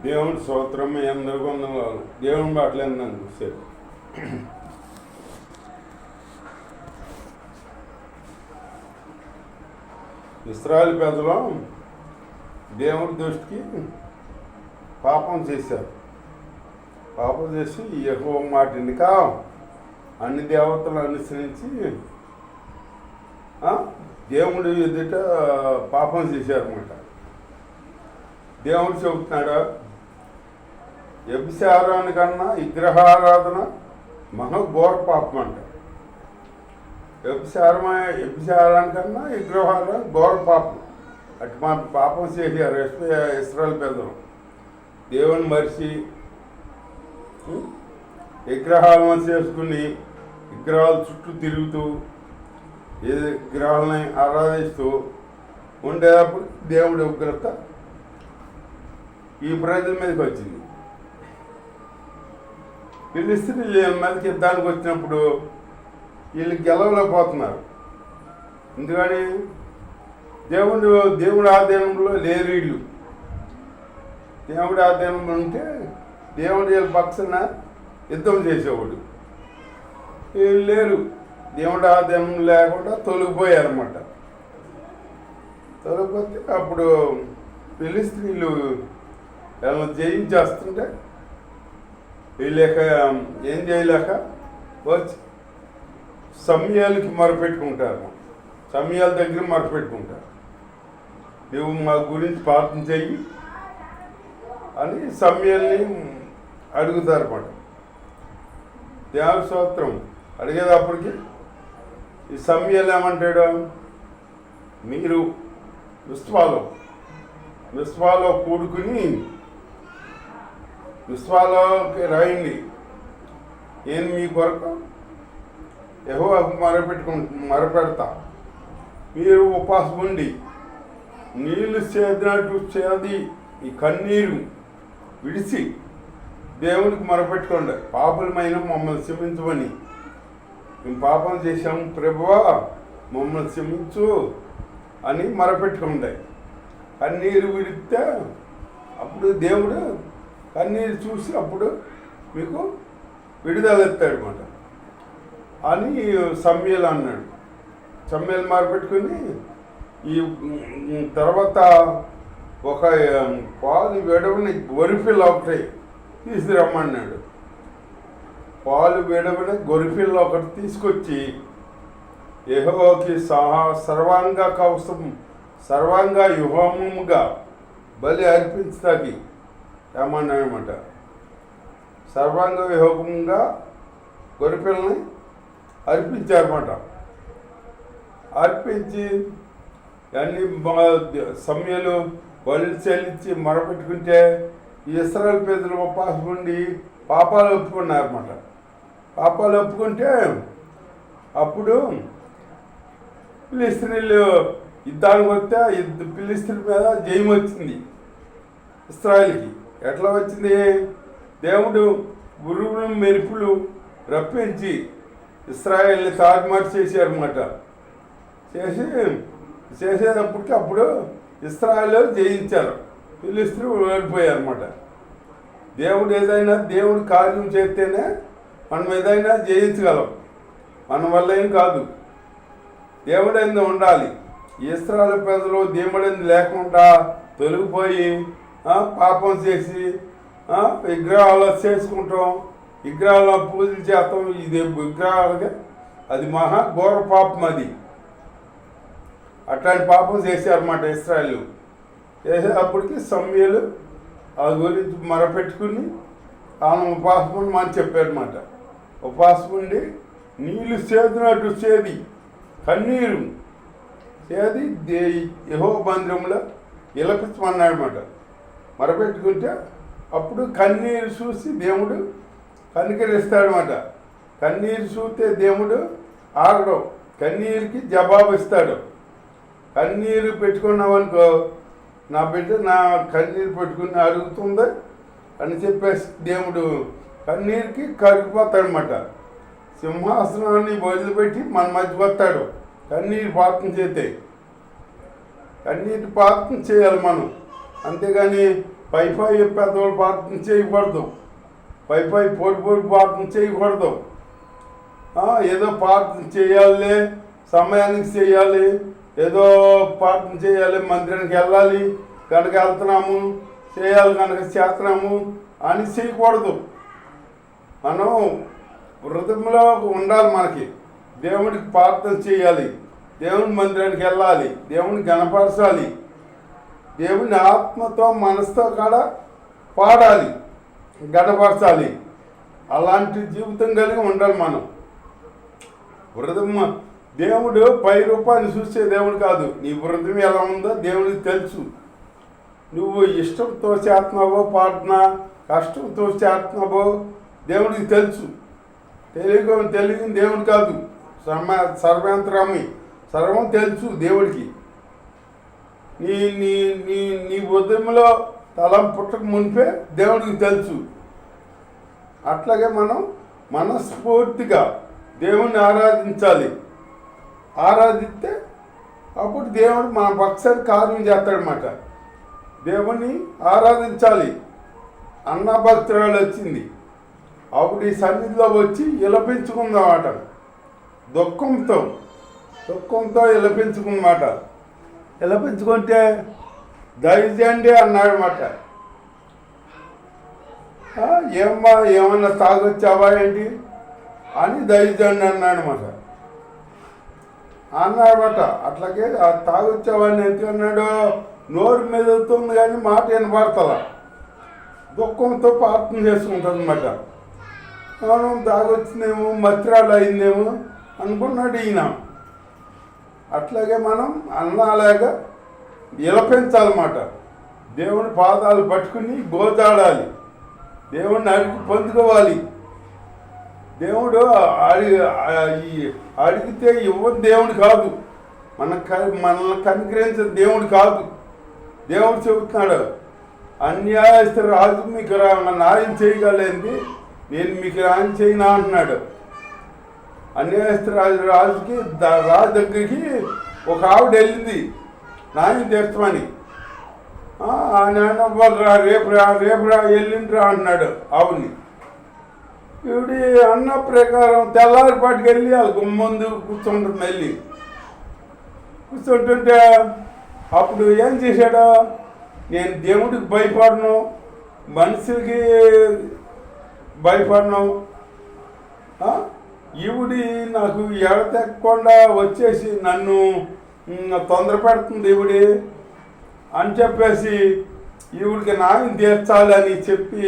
దేవుని స్తోత్రం అందరికీ వందనాలు. దేవుని మాటలు నన్ను చూశారు. ఇశ్రాయేలు పెద్దలు దేవుడి దృష్టికి పాపం చేశారు. పాపం చేసి యెహోవా మాట వినక అన్ని దేవతలు అనుసరించి దేవుడి ఎదుట పాపం చేశారన్నమాట. దేవుడు చెబుతున్నాడు, వ్యభిచారానికన్నా విగ్రహారాధన మహాఘోర పాపం అంట. వ్యభిచారానికన్నా విగ్రహారాధన ఘోర పాపం. అటు మా పాపం చేశారు ఇశ్రాయేలు పెద్దలు. దేవుని మరిచి విగ్రహాలను చేసుకుని విగ్రహాల చుట్టూ తిరుగుతూ విగ్రహాలని ఆరాధిస్తూ ఉండేటప్పుడు దేవుడి ఉగ్రత ఈ ప్రజల మీదకి వచ్చింది. ఫిలిష్తీయుల మీదకి యుద్ధానికి వచ్చినప్పుడు వీళ్ళు గెలవలేకపోతున్నారు. ఎందుకని దేవుడి ఆధీనంలో లేరు వీళ్ళు. దేవుడి ఆధీనంలో ఉంటే దేవుడి వీళ్ళ పక్షాన యుద్ధం చేసేవాడు. వీళ్ళు లేరు. దేవుడి ఆధీనం లేకుండా తొలగిపోయారన్నమాట. తొలగిపోతే అప్పుడు ఫిలిష్తీయులు వీళ్ళని జయించేస్తుంటే వీళ్ళక ఏం చేయలేక వచ్చి సమయాలకి మొరపెట్టుకుంటారు. సమయాల దగ్గర మొరపెట్టుకుంటారు. నువ్వు మా గురించి ప్రార్థన చెయ్యి అని సమయాల్ని అడుగుతారు అన్నమాట. దేవుని స్తోత్రం అడిగేటప్పటికి ఈ సమయాలు ఏమంటాడు, మీరు విశ్వాలో కూడుకుని విశ్వాలోకి రాయండి. నేను మీ కొరకు యెహోవాకు మొరపెడతా. మీరు ఉపవాసం ఉండి నీళ్లు చేదినట్టు చేది ఈ కన్నీరు విడిచి దేవునికి మొరపెట్టుకోండి. పాపులమైన మమ్మల్ని క్షమించమని. మేము పాపం చేశాము ప్రభువా, మమ్మల్ని క్షమించు అని మొరపెట్టుకోండి. కన్నీరు విడితే అప్పుడు దేవుడు కన్నీరు చూసి అప్పుడు మీకు విడుదల ఎత్తాడు అన్నమాట అని సమయలు అన్నాడు. సమయలు మొరపెట్టుకుని ఈ తర్వాత ఒక పాలు విడవని గొరిపిల్ల ఒకటి తీసుకురమ్మన్నాడు. పాలు విడవని గొరిపిల్ల ఒకటి తీసుకొచ్చి యెహోవాకి సర్వాంగ కవసం సర్వాంగ యుహోమముగా బలి అర్పించడానికి ఏమన్నాడనమాట. సర్వాంగ యుహోమంగా గొరిపిల్లని అర్పించారన్నమాట. అర్పించి అన్ని సమయాలు బలి చెల్లించి మొరపెట్టుకుంటే ఇశ్రాయేలు ప్రజలు ఉపవాసం ఉండి పాపాలు ఒప్పుకున్నారన్నమాట. పాపాలు ఒప్పుకుంటే అప్పుడు ఫిలిష్తీయులు యుద్ధానికి వస్తే ఫిలిష్తీయుల మీద జయం వచ్చింది ఇశ్రాయేలుకి. ఎట్లా వచ్చింది? దేవుడు గురువులు మెరుపులు రప్పించి ఇశ్రాయేల్ని తారుమారు చేశారన్నమాట. చేసేటప్పటికి అప్పుడు ఇశ్రాయేలు జయించారు, ఫిలిష్తీయులు ఓడిపోయారన్నమాట. దేవుడు ఏదైనా దేవుడు కార్యం చేస్తేనే మనం ఏదైనా జయించగలం, మన వల్ల ఏం కాదు. దేవుడైంది ఉండాలి. ఇశ్రాయేలు ప్రజలు దేవుడైంది లేకుండా తొలగిపోయి పాపం చేసి విగ్రహాలు చేసుకుంటాం, విగ్రహాల పూజలు చేస్తాం. ఇది విగ్రహాలుగా అది మహా ఘోర పాపం. అది అట్లాంటి పాపం చేశారన్నమాట ఇశ్రాయేలు. చేసేటప్పటికి సమయలు ఆ గురించి మొరపెట్టుకుని ఆమె ఉపవాసం ఉండి మనం చెప్పారన్నమాట. ఉపవాసం ఉండి నీళ్ళు చేదినట్టు చేది కన్నీరు చేది యెహోవా మందిరంలో విలపించమన్నాడనమాట. మొరపెట్టుకుంటే అప్పుడు కన్నీరు చూసి దేవుడు కనికరిస్తాడనమాట. కన్నీరు చూస్తే దేవుడు ఆగడం, కన్నీరుకి జవాబు ఇస్తాడు. కన్నీరు పెట్టుకున్నామనుకో, నా బిడ్డ నా కన్నీరు పెట్టుకుని అడుగుతుంది అని చెప్పేసి దేవుడు కన్నీరుకి కరిగిపోతాడనమాట. సింహాసనాన్ని వదిలిపెట్టి మన మధ్యకి వస్తాడు. కన్నీరు ప్రార్థన చేస్తే కన్నీటి ప్రార్థన చేయాలి మనం. అంతేగాని పై పై పెద్దవాళ్ళు ప్రార్థన చేయకూడదు, పై పొడి ప్రార్థన చేయకూడదు. ఏదో ప్రార్థన చేయాలి, సమయానికి చేయాలి, ఏదో ప్రార్థన చేయాలి, మందిరానికి వెళ్ళాలి కనుక వెళ్తున్నాము, చేయాలి కనుక చేస్తున్నాము అని చేయకూడదు. మనం హృదయంలో ఉండాలి. మనకి దేవుడికి ప్రార్థన చేయాలి, దేవుని మందిరానికి వెళ్ళాలి, దేవుని గణపరచాలి, దేవుని ఆత్మతో మనసుతో కూడా పాడాలి, గణపరచాలి. అలాంటి జీవితం కలిగి ఉండాలి మనం. హృదయం దేవుడు పై రూపాన్ని చూసే దేవుడు కాదు. నీ హృదయం ఎలా ఉందో దేవుడికి తెలుసు. నువ్వు ఇష్టంతో చేస్తున్నావో ప్రార్థన, కష్టంతో చేస్తున్నావో దేవుడికి తెలుసు. తెలియని దేవుడు కాదు, సర్వేంతరామి, సర్వం తెలుసు దేవుడికి. నీ నీ నీ నీ ఉదయంలో తలం పుట్టక మునిపే దేవుడికి తెలుసు. అట్లాగే మనం మనస్ఫూర్తిగా దేవుణ్ణి ఆరాధించాలి. ఆరాధిస్తే అప్పుడు దేవుడు మన పక్షాన్ని కార్యం చేస్తాడనమాట. దేవుణ్ణి ఆరాధించాలి. అన్న భక్తురాలు వచ్చింది, అప్పుడు ఈ సన్నిధిలో వచ్చి విలపించుకుందామాట. దుఃఖంతో విలపించుకుందన్నమాట. విలపించుకుంటే దయచేయండి అన్నాడనమాట. ఏమన్నా తాగొచ్చావా ఏంటి అని దయచేయండి అన్నాడనమాట. అట్లాగే తాగొచ్చావా అని ఎందుకన్నాడు, నోరు మీద అవుతుంది కానీ మాట వినపడతలా, దుఃఖంతో ప్రార్థన చేసుకుంటుంది అన్నమాట. మనం తాగొచ్చిందేమో, మత్రాలు అయిందేమో అనుకున్నాడు ఈయన. అట్లాగే మనం అన్నలాగా విలపించాలన్నమాట. దేవుని పాదాలు పట్టుకుని గోదాడాలి, దేవుణ్ణి అడిగి పొందుకోవాలి. దేవుడు అడిగితే ఇవ్వని దేవుడు కాదు, మనల్ని కనికరించే దేవుడు కాదు. దేవుడు చెబుతున్నాడు, అన్యాయస్తు రాజు మీకు న్యాయం చేయగలేంది, నేను మీకు న్యాయం చేయనా అంటున్నాడు. అన్యాయస్తు రాజుకి రాజు దగ్గరికి ఒక ఆవిడ వెళ్ళింది న్యాయం తీర్చమని. రేపు వెళ్ళిండ్రా అంటున్నాడు ఆవుని. ఈవిడి అన్న ప్రకారం తెల్లారిపాటికి వెళ్ళి వాళ్ళ గుమ్మందు కూర్చుంటుంది. వెళ్ళి కూర్చుంటుంటే అప్పుడు ఏం చేశాడు, నేను దేవుడికి భయపడను, మనుషులకి భయపడను, ఈవిడి నాకు ఎడతెక్కకుండా వచ్చేసి నన్ను తొందర పెడుతుంది ఈవిడి అని చెప్పేసి ఈవిడికి న్యాయం తీర్చాలని చెప్పి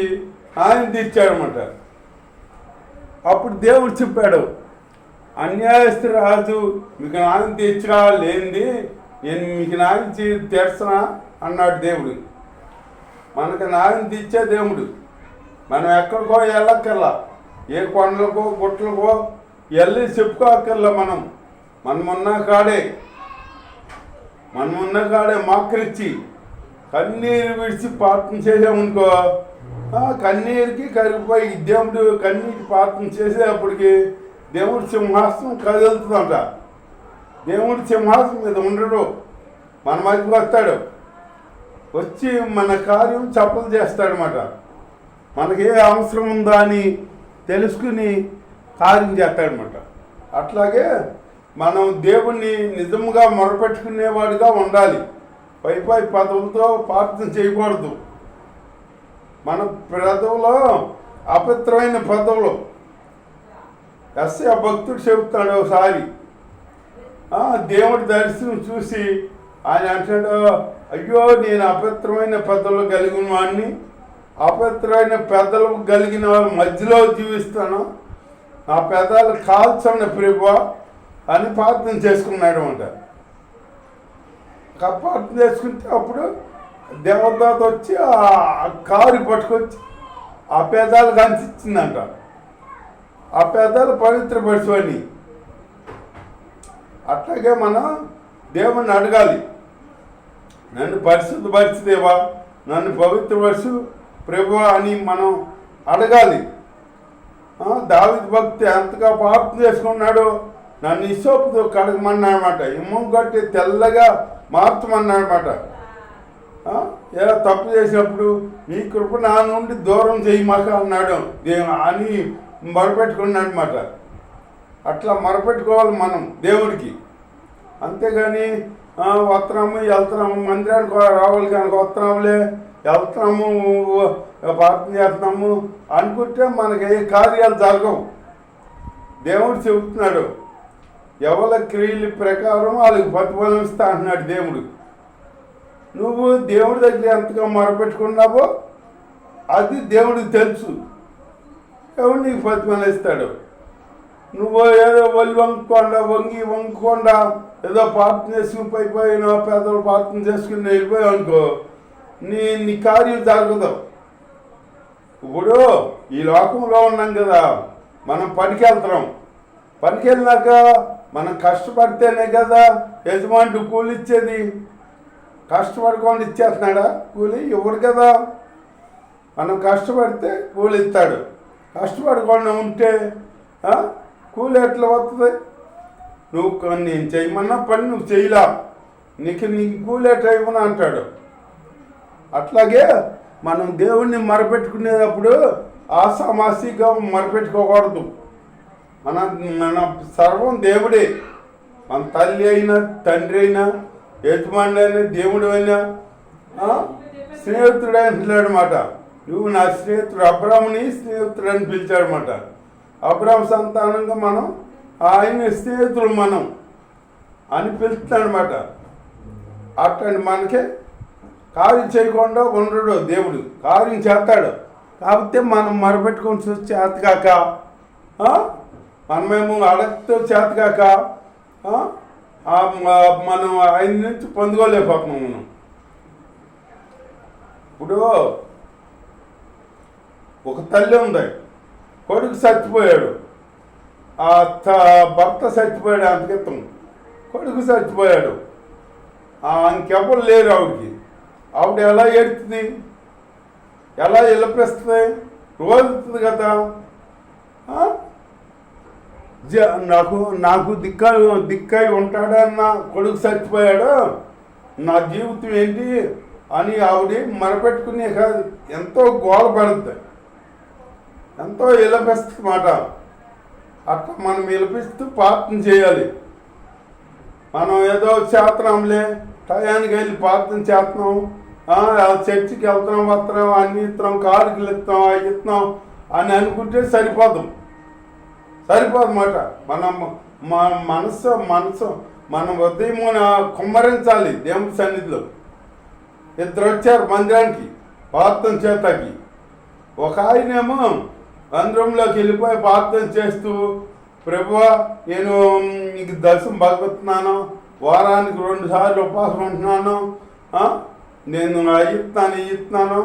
న్యాయం తీర్చాడనమాట. అప్పుడు దేవుడు చెప్పాడు, అన్యాయస్తు రాజు మీకు న్యాయం తీర్చగా లేనిది నేను మీకు న్యాయం తీర్చనా అన్నాడు దేవుడు. మనకు న్యాయం తీర్చే దేవుడు. మనం ఎక్కడికో వెళ్ళక్కర్లా, ఏ కొండలకో గుట్టలకో వెళ్ళి చెప్పుకోక్కర్లా. మనమున్న కాడే మాకరిచ్చి కన్నీరు విడిచి ప్రార్థన చేసామనుకో, కన్నీరుకి కరిగిపోయి దేవుడు కన్నీటి ప్రార్థన చేసేటప్పటికి దేవుడి సింహాసనం కదులుతుందంట. దేవుడి సింహాసనం మీద ఉండడు, మన మధ్యకి వస్తాడు, వచ్చి మన కార్యం చప్పలు చేస్తాడనమాట. మనకి ఏ అవసరం ఉందా అని తెలుసుకుని కార్యం చేస్తాడనమాట. అట్లాగే మనం దేవుణ్ణి నిజంగా మొరపెట్టుకునేవాడిగా ఉండాలి. పై పదవులతో ప్రార్థన చేయకూడదు. మన పెదవులో అపవిత్రమైన పదవులు. భక్తుడు చెబుతాడు ఒకసారి, దేవుడి దర్శనం చూసి ఆయన అంటాడు, అయ్యో నేను అపవిత్రమైన పెద్దలు కలిగిన వాడిని, అపవిత్రమైన పెద్దలు కలిగిన మధ్యలో జీవిస్తాను, ఆ పెదాలు కాల్చండి ప్రభువా అని ప్రార్థన చేసుకున్నాడు అంట. ప్రార్థన చేసుకుంటే అప్పుడు దేవదాత వచ్చి ఆ కారు పట్టుకొచ్చి ఆ పెదాలు కనిపించిందంట. ఆ పెదాలు పవిత్రపరచుకొని. అట్లాగే మనం దేవుణ్ణి అడగాలి, నన్ను పరిశుద్ధపరిచిదేవా, నన్ను పవిత్రపరచు ప్రభువా అని మనం అడగాలి. దావీదు భక్తి ఎంతగా ప్రార్థన చేసుకున్నాడో, నన్ను ఇసోపుతో కడగమన్నాడనమాట, ఇమ్మం కట్టి తెల్లగా మార్చమన్నాడనమాట. ఎలా తప్పు చేసినప్పుడు నీ కృప నా నుండి దూరం చేయమాక అన్నాడు అని మొరపెట్టుకున్నాడు అనమాట. అట్లా మొరపెట్టుకోవాలి మనం దేవుడికి. అంతేగాని వస్తున్నాము వెళ్తున్నాము, మందిరానికి రావాలి కనుక వస్తున్నాములే వెళ్తున్నాము ప్రార్థన చేస్తున్నాము అనుకుంటే మనకి ఏ కార్యాలు జరగవు. దేవుడు చెబుతున్నాడు, ఎవరి క్రియల ప్రకారం వాళ్ళకి ప్రతిఫలం ఇస్తా అంటున్నాడు దేవుడు. నువ్వు దేవుడి దగ్గర ఎంతగా మొరపెట్టుకున్నావో అది దేవుడికి తెలుసు. ఎవడు నీకు ప్రతిఫలం ఇస్తాడు. నువ్వు ఏదో వంగకుండా ఏదో ప్రార్థన చేసుకుని పైపోయినా పేదలు ప్రార్థన చేసుకుని వెళ్ళిపోయావు అనుకో, నీ కార్యం జరగదు. ఇప్పుడు ఈ లోకంలో ఉన్నాం కదా, మనం పనికి వెళ్తున్నాం. పనికి వెళ్ళినాక మనం కష్టపడితేనే కదా యజమానుడు కూలి ఇచ్చేది. కష్టపడకుండా ఇచ్చేస్తున్నాడా కూలి? ఇవ్వడు కదా. మనం కష్టపడితే కూలి ఇస్తాడు. కష్టపడకుండా ఉంటే కూలి ఎట్లా వస్తుంది? నువ్వు నేను చేయమన్నా పని నువ్వు చేయలా, నీకు కూలి ఎట్లా ఇవ్వను అంటాడు. అట్లాగే మనం దేవుణ్ణి మొరపెట్టుకునేటప్పుడు ఆసామాసిగా మొరపెట్టుకోకూడదు. మన సర్వం దేవుడే. మన తల్లి అయినా తండ్రి అయినా యజమాని అయినా దేవుడు అయినా స్నేహితుడు అంటున్నాడు అనమాట. నువ్వు నా స్నేహితుడు అబ్రాముని స్నేహితుడు అని పిలిచాడనమాట. అబ్రాము సంతానంగా మనం ఆయన స్నేహితులు మనం అని పిలుస్తున్నాడు అనమాట. అట్లాంటి మనకే కార్యం చేయకుండా ఉండడు దేవుడు. కార్యం చేస్తాడు. కాకపోతే మనం మొరపెట్టుకొని చేతకాక మనమేమో అడగతో చేతకాక మనం ఆయన నుంచి పొందుకోలేకపోతున్నాం. మనం ఇప్పుడు ఒక తల్లి ఉంది, కొడుకు చచ్చిపోయాడు, భర్త చచ్చిపోయాడు, అంతకితం కొడుకు చచ్చిపోయాడు, ఇంకెవ్వరు లేరు ఆవిడకి. ఆవిడ ఎలా ఏడుతుంది, ఎలా విలపిస్తుంది? రోజుతుంది కదా. నాకు దిక్కై ఉంటాడన్న కొడుకు చచ్చిపోయాడు, నా జీవితం ఏంటి అని ఆవిడ మొరపెట్టుకుని ఎంతో గోల పడుతుంది, ఎంతో విలపిస్తుంది మాట. అట్లా మనం విలపిస్తూ ప్రార్థన చేయాలి. మనం ఏదో చేస్తున్నాంలే, టయానికి వెళ్ళి ప్రార్థన చేస్తున్నాం, చర్చికి వెళ్తున్నాం, వస్తున్నాం, అన్ని ఇస్తున్నాం, కారుకి ఇస్తున్నాం, అవి ఇస్తున్నాం అని అనుకుంటే సరిపోదు మాట. మన మనసు మన ఉదయం కుమ్మరించాలి దేవుడి సన్నిధిలో. ఇద్దరు వచ్చారు మందిరానికి ప్రార్థన చేతకి. ఒక ఆయనేమో మందిరంలోకి వెళ్ళిపోయి ప్రార్థన చేస్తూ, ప్రభువా నేను నీకు దర్శనం భగవతున్నాను, వారానికి 2 సార్లు ఉపవాసం ఉంటున్నాను, నేను ఇస్తున్నాను,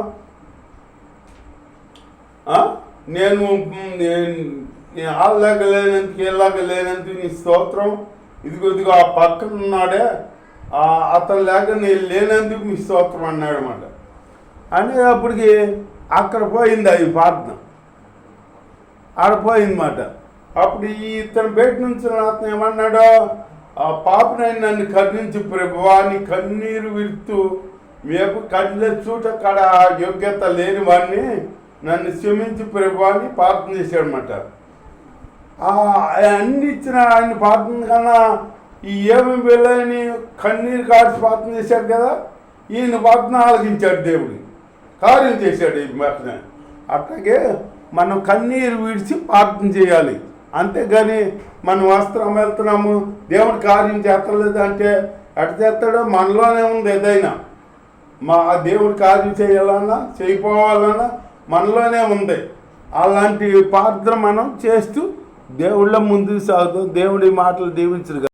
నేను ఆళ్ళగా లేనందుకు ఇళ్ళగా లేనందుకు నీ స్తోత్రం, ఇదిగో ఆ పక్కన ఉన్నాడే అతను లేక నేను లేనందుకు మీ స్తోత్రం అన్నాడు అన్నమాట. అనేటప్పటికి అక్కడ పోయింది ఈ ప్రార్థన, ఆడపోయిందన్నమాట. అప్పుడు ఇతను బయట నుంచి అతను ఏమన్నాడో, ఆ పాపనైనా నన్ను కరుణించి ప్రభువా, నీ కన్నీరు విడుతూ మేము కళ్ళ చూట కాడ యోగ్యత లేని వాడిని నన్ను క్షమించి ప్రభువా అని ప్రార్థన చేశాడనమాట. అన్ని ఇచ్చిన ఆయన ప్రార్థన కన్నా ఈ ఏమి వెళ్ళని కన్నీరు కాచి ప్రార్థన చేశాడు కదా, ఈయన ప్రార్థన ఆలకించాడు దేవుడు, కార్యం చేశాడు ఈ ప్రార్థన. అట్లాగే మనం కన్నీరు విడిచి ప్రార్థన చేయాలి. అంతేగాని మనం వస్త్రం వెళ్తున్నాము దేవుడు కార్యం చేస్తలేదు అంటే ఎట చేస్తాడో మనలోనే ఉంది. ఏదైనా దేవుడు కార్యం చేయాలన్నా చేయిపోవాలన్నా మనలోనే ఉంది. అలాంటి ప్రార్థన మనం చేస్తూ దేవుళ్ళ ముందుకు సాగుతూ దేవుడి మాటలు దీవించరు.